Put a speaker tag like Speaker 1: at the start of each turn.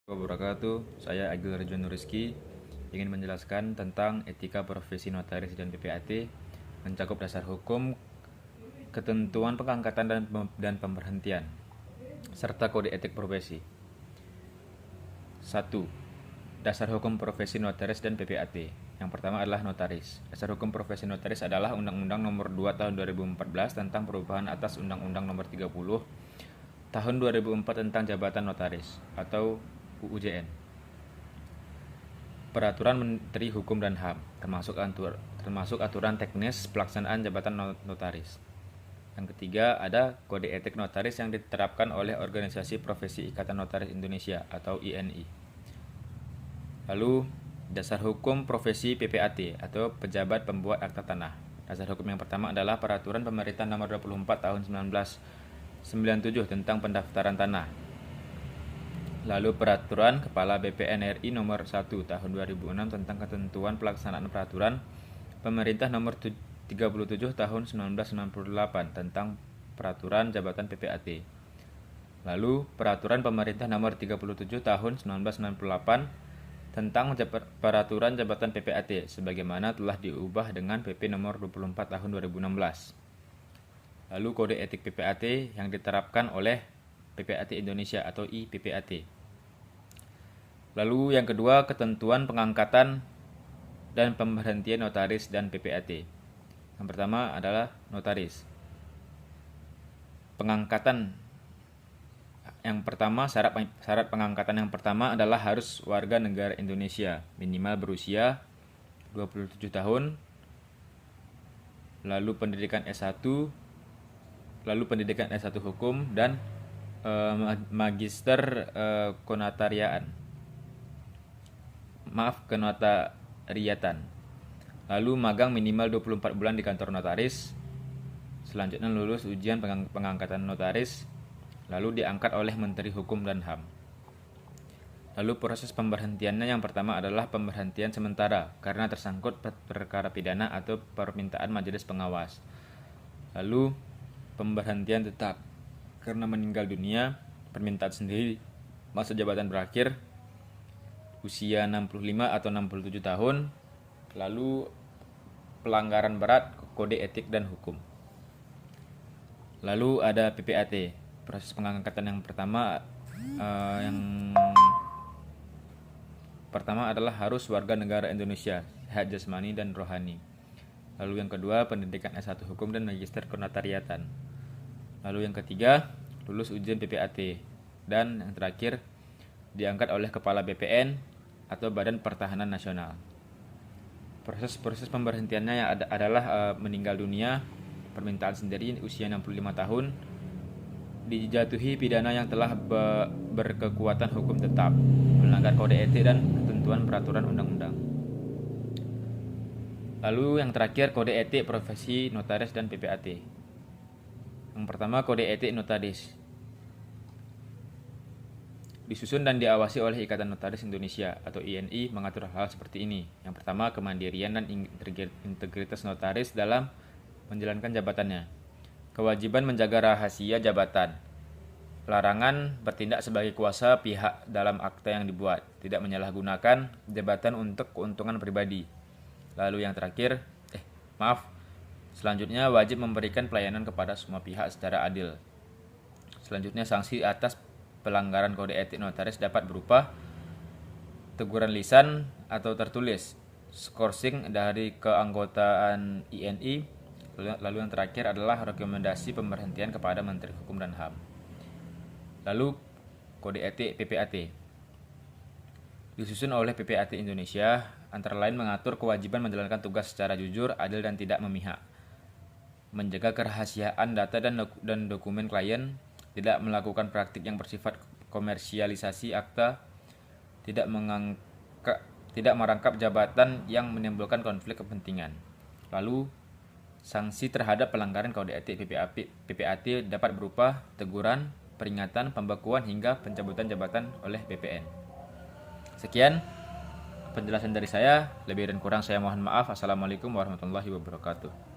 Speaker 1: Wabarakatuh. Saya Agil Rejuan Rizky ingin menjelaskan tentang etika profesi notaris dan PPAT, mencakup dasar hukum, ketentuan pengangkatan dan pemberhentian, serta kode etik profesi. 1. Dasar hukum profesi notaris dan PPAT. Yang pertama adalah notaris. Dasar hukum profesi notaris adalah Undang-Undang Nomor 2 Tahun 2014 tentang perubahan atas Undang-Undang Nomor 30 Tahun 2004 tentang jabatan notaris atau UUJN. Peraturan Menteri Hukum dan HAM, termasuk aturan teknis pelaksanaan jabatan notaris. Yang ketiga, ada kode etik notaris yang diterapkan oleh Organisasi Profesi Ikatan Notaris Indonesia atau INI. Lalu, dasar hukum profesi PPAT atau pejabat pembuat akta tanah. Dasar hukum yang pertama adalah Peraturan Pemerintah Nomor 24 Tahun 1997 tentang pendaftaran tanah. Lalu Peraturan Kepala BPN RI Nomor 1 Tahun 2006 tentang ketentuan pelaksanaan Peraturan Pemerintah Nomor 37 Tahun 1998 tentang Peraturan Jabatan PPAT. Lalu Peraturan Pemerintah Nomor 37 Tahun 1998 tentang Peraturan Jabatan PPAT sebagaimana telah diubah dengan PP Nomor 24 Tahun 2016. Lalu Kode Etik PPAT yang diterapkan oleh PPAT Indonesia atau IPPAT. Lalu yang kedua, ketentuan pengangkatan dan pemberhentian notaris dan PPAT. Yang pertama adalah notaris. Pengangkatan yang pertama, syarat pengangkatan yang pertama adalah harus warga negara Indonesia, minimal berusia 27 tahun, lalu pendidikan S1 hukum dan magister kenotariatan. Lalu magang minimal 24 bulan di kantor notaris. Selanjutnya lulus ujian pengangkatan notaris, lalu diangkat oleh Menteri Hukum dan HAM. Lalu proses pemberhentiannya yang pertama adalah pemberhentian sementara karena tersangkut perkara pidana atau permintaan majelis pengawas. Lalu pemberhentian tetap karena meninggal dunia, permintaan sendiri, masa jabatan berakhir, usia 65 atau 67 tahun, lalu pelanggaran berat kode etik dan hukum. Lalu ada PPAT, proses pengangkatan yang pertama adalah harus warga negara Indonesia, sehat jasmani dan rohani. Lalu yang kedua, pendidikan S1 hukum dan magister kenotariatan. Lalu yang ketiga, lulus ujian PPAT. Dan yang terakhir, diangkat oleh Kepala BPN atau Badan Pertahanan Nasional. Proses pemberhentiannya adalah meninggal dunia, permintaan sendiri usia 65 tahun, dijatuhi pidana yang telah berkekuatan hukum tetap, melanggar kode etik dan ketentuan peraturan undang-undang. Lalu yang terakhir, kode etik profesi notaris dan PPAT. Yang pertama, kode etik notaris. Disusun dan diawasi oleh Ikatan Notaris Indonesia atau INI mengatur hal seperti ini. Yang pertama, kemandirian dan integritas notaris dalam menjalankan jabatannya. Kewajiban menjaga rahasia jabatan. Larangan bertindak sebagai kuasa pihak dalam akta yang dibuat. Tidak menyalahgunakan jabatan untuk keuntungan pribadi. Lalu yang terakhir, selanjutnya wajib memberikan pelayanan kepada semua pihak secara adil. Selanjutnya, sanksi atas pelanggaran kode etik notaris dapat berupa teguran lisan atau tertulis, skorsing dari keanggotaan INI. Lalu yang terakhir adalah rekomendasi pemberhentian kepada Menteri Hukum dan HAM. Lalu kode etik PPAT disusun oleh PPAT Indonesia, antara lain mengatur kewajiban menjalankan tugas secara jujur, adil dan tidak memihak, menjaga kerahasiaan data dan dokumen klien, tidak melakukan praktik yang bersifat komersialisasi akta, tidak merangkap jabatan yang menimbulkan konflik kepentingan. Lalu, sanksi terhadap pelanggaran kode etik PPAT dapat berupa teguran, peringatan, pembekuan hingga pencabutan jabatan oleh BPN. Sekian penjelasan dari saya, lebih dan kurang saya mohon maaf. Assalamualaikum warahmatullahi wabarakatuh.